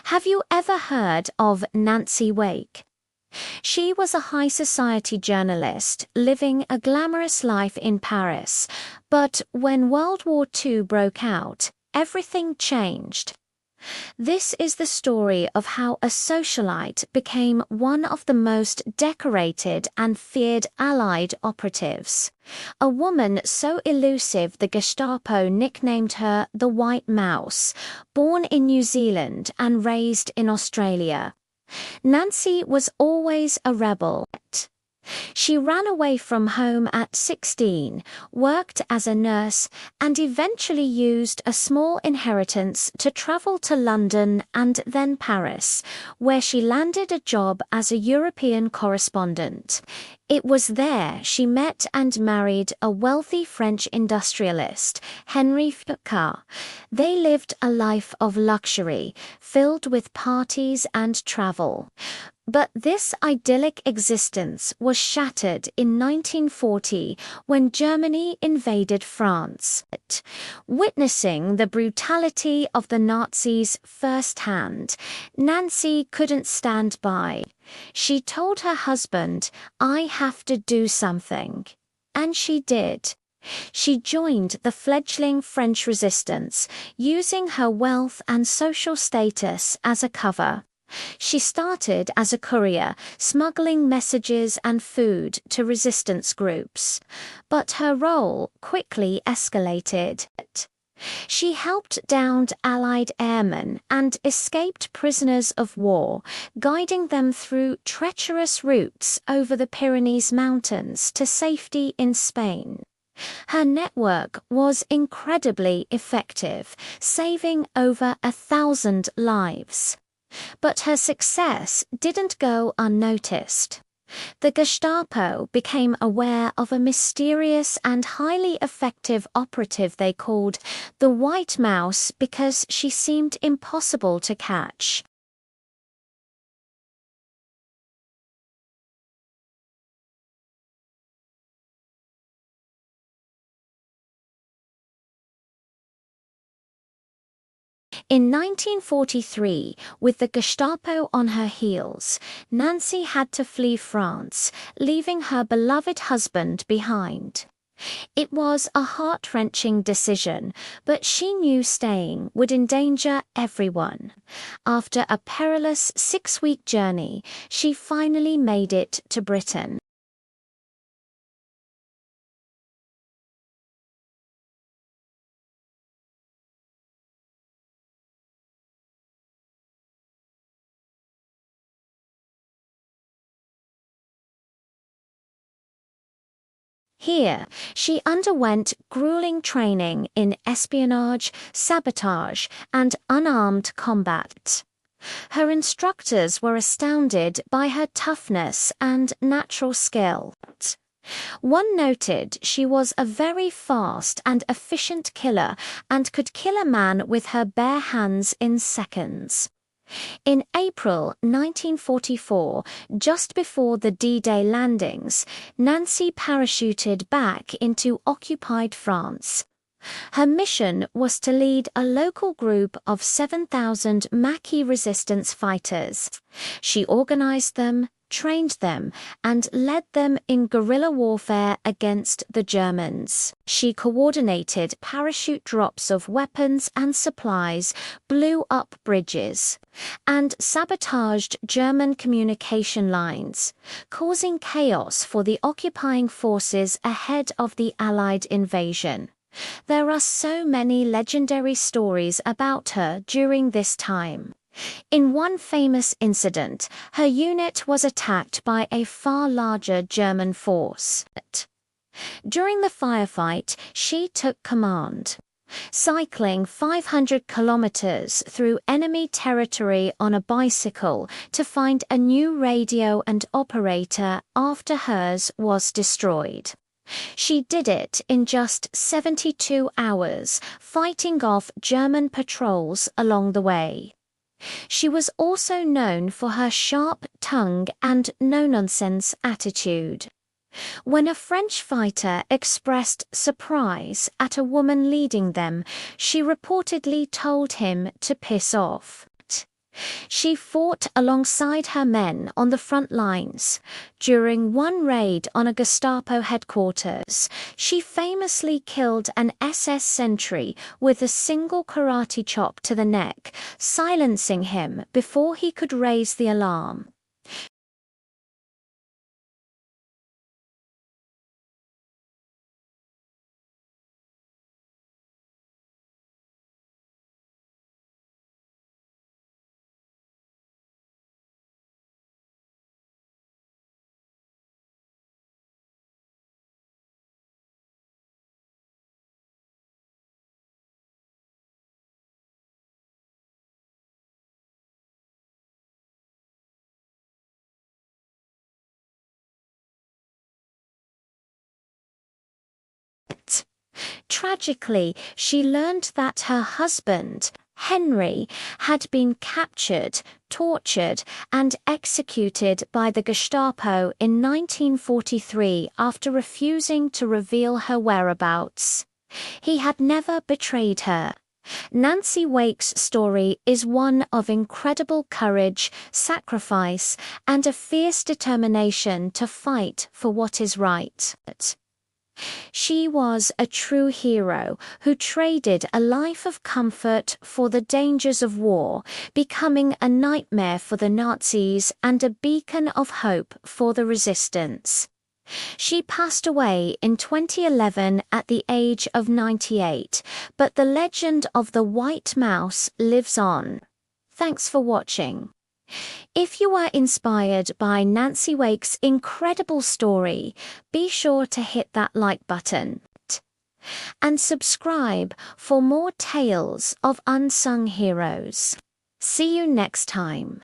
Have you ever heard of Nancy Wake? She was a high society journalist living a glamorous life in Paris, but when World War II broke out, everything changed. This is the story of how a socialite became one of the most decorated and feared Allied operatives. A woman so elusive the Gestapo nicknamed her the White Mouse, born in New Zealand and raised in Australia. Nancy was always a rebel. She ran away from home at 16, worked as a nurse, and eventually used a small inheritance to travel to London and then Paris, where she landed a job as a European correspondent. It was there she met and married a wealthy French industrialist, Henri Foucault. They lived a life of luxury, filled with parties and travel. But this idyllic existence was shattered in 1940 when Germany invaded France. Witnessing the brutality of the Nazis firsthand, Nancy couldn't stand by. She told her husband, "I have to do something." And she did. She joined the fledgling French resistance, using her wealth and social status as a cover. She started as a courier, smuggling messages and food to resistance groups. But her role quickly escalated. She helped downed Allied airmen and escaped prisoners of war, guiding them through treacherous routes over the Pyrenees Mountains to safety in Spain. Her network was incredibly effective, saving over 1,000 lives. But her success didn't go unnoticed. The Gestapo became aware of a mysterious and highly effective operative they called the White Mouse because she seemed impossible to catch. In 1943, with the Gestapo on her heels, Nancy had to flee France, leaving her beloved husband behind. It was a heart-wrenching decision, but she knew staying would endanger everyone. After a perilous 6-week journey, she finally made it to Britain. Here, she underwent grueling training in espionage, sabotage, and unarmed combat. Her instructors were astounded by her toughness and natural skill. One noted she was a very fast and efficient killer and could kill a man with her bare hands in seconds. In April 1944, just before the D-Day landings, Nancy parachuted back into occupied France. Her mission was to lead a local group of 7,000 Maquis resistance fighters. She organized them, trained them, and led them in guerrilla warfare against the Germans. She coordinated parachute drops of weapons and supplies, blew up bridges, and sabotaged German communication lines, causing chaos for the occupying forces ahead of the Allied invasion. There are so many legendary stories about her during this time. In one famous incident, her unit was attacked by a far larger German force. During the firefight, she took command. Cycling 500 kilometers through enemy territory on a bicycle to find a new radio and operator after hers was destroyed. She did it in just 72 hours, fighting off German patrols along the way. She was also known for her sharp tongue and no-nonsense attitude. When a French fighter expressed surprise at a woman leading them, she reportedly told him to piss off. She fought alongside her men on the front lines. During one raid on a Gestapo headquarters, she famously killed an SS sentry with a single karate chop to the neck, silencing him before he could raise the alarm. Tragically, she learned that her husband, Henry, had been captured, tortured, and executed by the Gestapo in 1943 after refusing to reveal her whereabouts. He had never betrayed her. Nancy Wake's story is one of incredible courage, sacrifice, and a fierce determination to fight for what is right. She was a true hero who traded a life of comfort for the dangers of war, becoming a nightmare for the Nazis and a beacon of hope for the resistance. She passed away in 2011 at the age of 98, but the legend of the White Mouse lives on. Thanks for watching. If you were inspired by Nancy Wake's incredible story, be sure to hit that like button and subscribe for more tales of unsung heroes. See you next time.